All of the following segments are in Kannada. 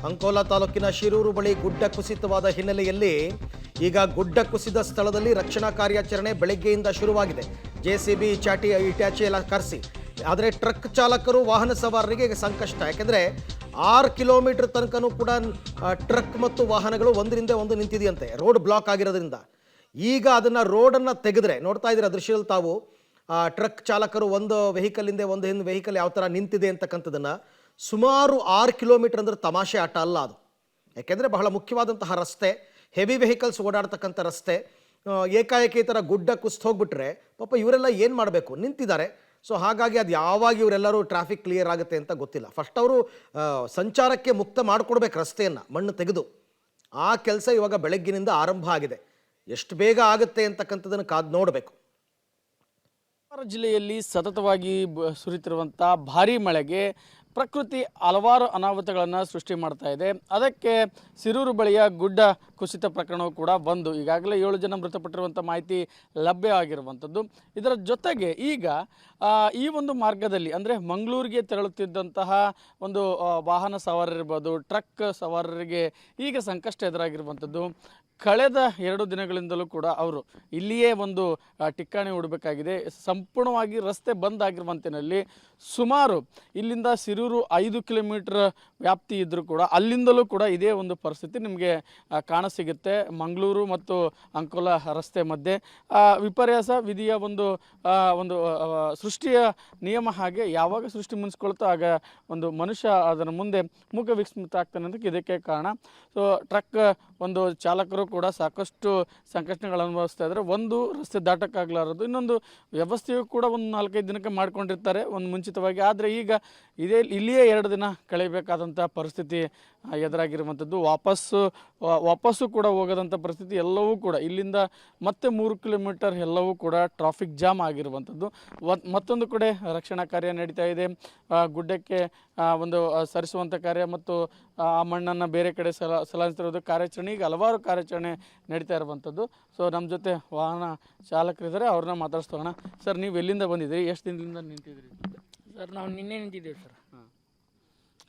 ಅಂಕೋಲಾ ತಾಲೂಕಿನ ಶಿರೂರು ಬಳಿ ಗುಡ್ಡ ಕುಸಿತವಾದ ಹಿನ್ನೆಲೆಯಲ್ಲಿ ಈಗ ಗುಡ್ಡ ಕುಸಿದ ಸ್ಥಳದಲ್ಲಿ ರಕ್ಷಣಾ ಕಾರ್ಯಾಚರಣೆ ಬೆಳಗ್ಗೆಯಿಂದ ಶುರುವಾಗಿದೆ. ಜೆಸಿಬಿ ಇಟ್ಯಾಚಿ ಎಲ್ಲ ಕರೆಸಿ, ಆದರೆ ಟ್ರಕ್ ಚಾಲಕರು ವಾಹನ ಸವಾರರಿಗೆ ಸಂಕಷ್ಟ. ಯಾಕೆಂದರೆ 6 ಕಿಲೋಮೀಟರ್ ತನಕನೂ ಕೂಡ ಟ್ರಕ್ ಮತ್ತು ವಾಹನಗಳು ಒಂದರಿಂದ ಒಂದು ನಿಂತಿದೆಯಂತೆ, ರೋಡ್ ಬ್ಲಾಕ್ ಆಗಿರೋದ್ರಿಂದ. ಈಗ ಅದನ್ನು ರೋಡನ್ನು ತೆಗೆದ್ರೆ, ನೋಡ್ತಾ ಇದ್ದೀರಾ ದೃಶ್ಯದಲ್ಲಿ ತಾವು, ಟ್ರಕ್ ಚಾಲಕರು ಒಂದು ವೆಹಿಕಲ್ ಹಿಂದೆ ಒಂದು ಹಿಂದೆ ವೆಹಿಕಲ್ ಯಾವ ಥರ ನಿಂತಿದೆ ಅಂತಕ್ಕಂಥದ್ದನ್ನು, ಸುಮಾರು 6 ಕಿಲೋಮೀಟರ್ ಅಂದರೆ ತಮಾಷೆ ಆಟ ಅಲ್ಲ ಅದು. ಯಾಕೆಂದರೆ ಬಹಳ ಮುಖ್ಯವಾದಂತಹ ರಸ್ತೆ, ಹೆವಿ ವೆಹಿಕಲ್ಸ್ ಓಡಾಡ್ತಕ್ಕಂಥ ರಸ್ತೆ. ಏಕಾಏಕಿ ಈ ಥರ ಗುಡ್ಡ ಕುಸಿದು ಹೋಗ್ಬಿಟ್ರೆ ಪಾಪ ಇವರೆಲ್ಲ ಏನು ಮಾಡಬೇಕು, ನಿಂತಿದ್ದಾರೆ. ಸೊ ಹಾಗಾಗಿ ಅದು ಯಾವಾಗ ಇವರೆಲ್ಲರೂ ಟ್ರಾಫಿಕ್ ಕ್ಲಿಯರ್ ಆಗುತ್ತೆ ಅಂತ ಗೊತ್ತಿಲ್ಲ. ಫಸ್ಟ್ ಅವರು ಸಂಚಾರಕ್ಕೆ ಮುಕ್ತ ಮಾಡಿಕೊಡ್ಬೇಕು ರಸ್ತೆಯನ್ನು, ಮಣ್ಣು ತೆಗೆದು. ಆ ಕೆಲಸ ಇವಾಗ ಬೆಳಗ್ಗಿನಿಂದ ಆರಂಭ ಆಗಿದೆ. ಎಷ್ಟು ಬೇಗ ಆಗುತ್ತೆ ಅಂತಕ್ಕಂಥದ್ದನ್ನು ಕಾದು ನೋಡಬೇಕು. ಜಿಲ್ಲೆಯಲ್ಲಿ ಸತತವಾಗಿ ಸುರಿತಿರುವಂಥ ಭಾರೀ ಮಳೆಗೆ ಪ್ರಕೃತಿ ಹಲವಾರು ಅನಾಹುತಗಳನ್ನು ಸೃಷ್ಟಿ ಮಾಡ್ತಾ ಇದೆ. ಅದಕ್ಕೆ ಸಿರೂರು ಬಳಿಯ ಗುಡ್ಡ ಕುಸಿತ ಪ್ರಕರಣವು ಕೂಡ ಒಂದು. ಈಗಾಗಲೇ 7 ಜನ ಮೃತಪಟ್ಟಿರುವಂಥ ಮಾಹಿತಿ ಲಭ್ಯವಾಗಿರುವಂಥದ್ದು. ಇದರ ಜೊತೆಗೆ ಈಗ ಈ ಒಂದು ಮಾರ್ಗದಲ್ಲಿ ಅಂದರೆ ಮಂಗಳೂರಿಗೆ ತೆರಳುತ್ತಿದ್ದಂತಹ ಒಂದು ವಾಹನ ಸವಾರರಿರ್ಬೋದು, ಟ್ರಕ್ ಸವಾರರಿಗೆ ಈಗ ಸಂಕಷ್ಟ ಎದುರಾಗಿರುವಂಥದ್ದು. ಕಳೆದ 2 ದಿನಗಳಿಂದಲೂ ಕೂಡ ಅವರು ಇಲ್ಲಿಯೇ ಒಂದು ಠಿಕ್ಕಾಣಿ ಹೂಡಬೇಕಾಗಿದೆ. ಸಂಪೂರ್ಣವಾಗಿ ರಸ್ತೆ ಬಂದ್ ಆಗಿರುವಂತಿನಲ್ಲಿ ಸುಮಾರು ಇಲ್ಲಿಂದ ಸಿರೂರು 5 ಕಿಲೋಮೀಟರ್ ವ್ಯಾಪ್ತಿ ಇದ್ದರೂ ಕೂಡ ಅಲ್ಲಿಂದಲೂ ಕೂಡ ಇದೇ ಒಂದು ಪರಿಸ್ಥಿತಿ ನಿಮಗೆ ಕಾಣಸಿಗುತ್ತೆ. ಮಂಗಳೂರು ಮತ್ತು ಅಂಕೋಲಾ ರಸ್ತೆ ಮಧ್ಯೆ ವಿಪರ್ಯಾಸ ವಿಧಿಯ ಒಂದು ಸೃಷ್ಟಿಯ ನಿಯಮ. ಹಾಗೆ ಯಾವಾಗ ಸೃಷ್ಟಿ ಮುನ್ಸ್ಕೊಳ್ತೋ ಆಗ ಒಂದು ಮನುಷ್ಯ ಅದರ ಮುಂದೆ ಮೂಕ ವಿಸ್ಮಿತ ಆಗ್ತಾನೆ ಅಂತ ಇದಕ್ಕೆ ಕಾರಣ. ಸೊ ಟ್ರಕ್ ಒಂದು ಚಾಲಕರು ಕೂಡ ಸಾಕಷ್ಟು ಸಂಕಷ್ಟಗಳನ್ನು ಅನುಭವಿಸ್ತಾ ಇದ್ದಾರೆ. ಒಂದು ರಸ್ತೆ ದಾಟಕ್ಕಾಗಲಾರದು, ಇನ್ನೊಂದು ವ್ಯವಸ್ಥೆಯು ಕೂಡ ಒಂದು 4-5 ದಿನಕ್ಕೆ ಮಾಡ್ಕೊಂಡಿರ್ತಾರೆ ಒಂದು ಮುಂಚಿತವಾಗಿ. ಆದರೆ ಈಗ ಇಲ್ಲಿಯೇ 2 ದಿನ ಕಳೆಯಬೇಕಾದಂಥ ಪರಿಸ್ಥಿತಿ ಎದುರಾಗಿರುವಂಥದ್ದು. ವಾಪಸ್ಸು ಕೂಡ ಹೋಗೋದಂಥ ಪರಿಸ್ಥಿತಿ. ಎಲ್ಲವೂ ಕೂಡ ಇಲ್ಲಿಂದ ಮತ್ತೆ 3 ಕಿಲೋಮೀಟರ್ ಎಲ್ಲವೂ ಕೂಡ ಟ್ರಾಫಿಕ್ ಜಾಮ್ ಆಗಿರುವಂಥದ್ದು. ಮತ್ತೊಂದು ಕಡೆ ರಕ್ಷಣಾ ಕಾರ್ಯ ನಡೀತಾ ಇದೆ. ಗುಡ್ಡಕ್ಕೆ ಒಂದು ಸರಿಸುವಂಥ ಕಾರ್ಯ ಮತ್ತು ಆ ಮಣ್ಣನ್ನು ಬೇರೆ ಕಡೆ ಸಲಾಯಿಸ್ತಿರೋದು ಕಾರ್ಯಾಚರಣೆ, ಈಗ ಹಲವಾರು ಕಾರ್ಯಾಚರಣೆ ನಡೀತಾ ಇರುವಂಥದ್ದು. ಸೊ ನಮ್ಮ ಜೊತೆ ವಾಹನ ಚಾಲಕರಿದ್ದಾರೆ, ಅವ್ರನ್ನ ಮಾತಾಡ್ಸೋಣ. ಸರ್, ನೀವು ಎಲ್ಲಿಂದ ಬಂದಿದ್ದೀರಿ, ಎಷ್ಟು ದಿನದಿಂದ ನಿಂತಿದ್ದೀರಿ? ಸರ್, ನಾವು ನಿನ್ನೆ ನಿಂತಿದ್ದೇವೆ ಸರ್.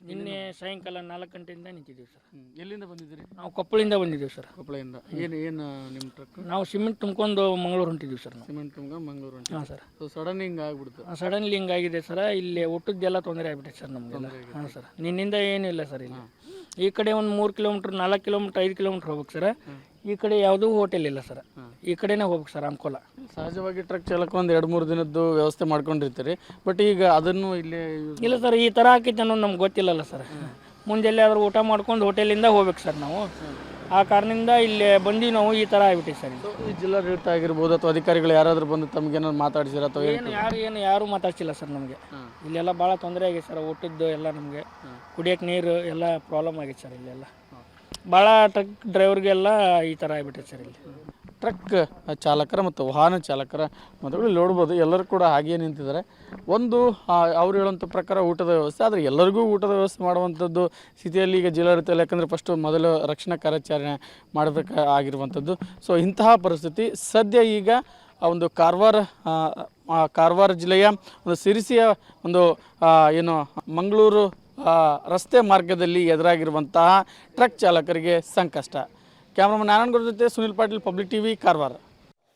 ನಿನ್ನೆ ಸಾಯಂಕಾಲ 4 ಗಂಟೆಯಿಂದ ನಿಂತಿದ್ದೀವಿ ಸರ್. ಎಲ್ಲಿಂದ ಬಂದಿದ್ದೀರಿ? ನಾವು ಕೊಪ್ಪಳಿಂದ ಬಂದಿದ್ದೇವೆ ಸರ್. ಕೊಪ್ಪಳಿಂದ ಏನು ನಿಮ್ಮ ಟ್ರಕ್? ನಾವು ಸಿಮೆಂಟ್ ತುಂಬ್ಕೊಂಡು ಮಂಗಳೂರು ಹೊಂಟಿದ್ದೀವಿ ಸರ್. ನಾವು ಸಿಮೆಂಟ್ ತುಂಬ್ಕೊಂಡು ಮಂಗಳೂರು ಹೊಂಟಿದ್ದೀವಿ. ಹಾಂ ಸರ್. ಸೊ ಸಡನ್ ಹಿಂಗೆ ಆಗ್ಬಿಡ್ತು? ಸಡನ್ಲಿ ಹಿಂಗಾಗಿದೆ ಸರ್. ಇಲ್ಲಿ ಊಟದ್ದೆಲ್ಲ ತೊಂದರೆ ಆಗಿಬಿಟ್ಟೆ ಸರ್ ನಮಗೆಲ್ಲ. ಹಾಂ ಸರ್, ನಿನ್ನಿಂದ ಏನೂ ಇಲ್ಲ ಸರ್. ಇಲ್ಲಿ ಈ ಕಡೆ ಒಂದು 3 ಕಿಲೋಮೀಟ್ರ್ 4 ಕಿಲೋಮೀಟ್ರ್ 5 ಕಿಲೋಮೀಟ್ರ್ ಹೋಗ್ಬೇಕು ಸರ್. ಈ ಕಡೆ ಯಾವುದೂ ಹೋಟೆಲ್ ಇಲ್ಲ ಸರ್. ಈ ಕಡೆನೇ ಹೋಗ್ಬೇಕು ಸರ್, ಅಂಕೋಲಾ. ಸಹಜವಾಗಿ ಟ್ರಕ್ ಚಾಲಕ ಒಂದು 2-3 ದಿನದ್ದು ವ್ಯವಸ್ಥೆ ಮಾಡ್ಕೊಂಡಿರ್ತೀರಿ, ಬಟ್ ಈಗ ಅದನ್ನು ಇಲ್ಲೇ ಇಲ್ಲ ಸರ್, ಈ ಥರ ಆಕೈತೆ ಅನ್ನೋದು ನಮ್ಗೆ ಗೊತ್ತಿಲ್ಲಲ್ಲ ಸರ್. ಮುಂಜಾನೆ ಆದರೂ ಊಟ ಮಾಡ್ಕೊಂಡು ಹೋಟೆಲಿಂದ ಹೋಗ್ಬೇಕು ಸರ್ ನಾವು. ಆ ಕಾರಣದಿಂದ ಇಲ್ಲಿ ಬಂದು ನಾವು ಈ ಥರ ಆಗಿಬಿಟ್ಟಿವಿ ಸರ್. ಈ ಜಿಲ್ಲಾಡಳಿತ ಆಗಿರ್ಬೋದು ಅಥವಾ ಅಧಿಕಾರಿಗಳು ಯಾರಾದರೂ ಬಂದು ತಮಗೇನಾದ್ರು ಮಾತಾಡ್ಸಿರ ಅಥವಾ ಯಾರು ಮಾತಾಡ್ಸಿಲ್ಲ ಸರ್ ನಮಗೆ. ಇಲ್ಲೆಲ್ಲ ಭಾಳ ತೊಂದರೆ ಆಗಿದೆ ಸರ್. ಊಟದ್ದು ಎಲ್ಲ ನಮಗೆ ಕುಡಿಯೋಕ್ಕೆ ನೀರು ಎಲ್ಲ ಪ್ರಾಬ್ಲಮ್ ಆಗೈತೆ ಸರ್. ಇಲ್ಲೆಲ್ಲ ಭಾಳ ಟ್ರಕ್ ಡ್ರೈವರ್ಗೆಲ್ಲ ಈ ಥರ ಆಗಿಬಿಟ್ಟೈತೆ ಸರ್. ಇಲ್ಲಿ ಟ್ರಕ್ ಚಾಲಕರ ಮತ್ತು ವಾಹನ ಚಾಲಕರ ಮೊದಲು ನೋಡ್ಬೋದು, ಎಲ್ಲರೂ ಕೂಡ ಹಾಗೆಯೇ ನಿಂತಿದ್ದಾರೆ. ಒಂದು ಅವ್ರು ಹೇಳುವಂಥ ಪ್ರಕಾರ ಊಟದ ವ್ಯವಸ್ಥೆ, ಆದರೆ ಎಲ್ಲರಿಗೂ ಊಟದ ವ್ಯವಸ್ಥೆ ಮಾಡುವಂಥದ್ದು ಸ್ಥಿತಿಯಲ್ಲಿ ಈಗ ಜಿಲ್ಲಾಡಳಿತ, ಯಾಕಂದರೆ ಫಸ್ಟು ಮೊದಲು ರಕ್ಷಣಾ ಕಾರ್ಯಾಚರಣೆ ಮಾಡಬೇಕಾಗಿರುವಂಥದ್ದು. ಸೊ ಇಂತಹ ಪರಿಸ್ಥಿತಿ ಸದ್ಯ ಈಗ ಒಂದು ಕಾರವಾರ ಜಿಲ್ಲೆಯ ಒಂದು ಸಿರಿಸಿಯ ಒಂದು ಏನು ಮಂಗಳೂರು ರಸ್ತೆ ಮಾರ್ಗದಲ್ಲಿ ಎದುರಾಗಿರುವಂತಹ ಟ್ರಕ್ ಚಾಲಕರಿಗೆ ಸಂಕಷ್ಟ. ಕ್ಯಾಮ್ರಾಮನ್ ನಾರಾಯಣಗೌಡ ಜೊತೆ ಸುನಿಲ್ ಪಾಟೀಲ್, ಪಬ್ಲಿಕ್ ಟಿವಿ, ಕಾರವಾರ.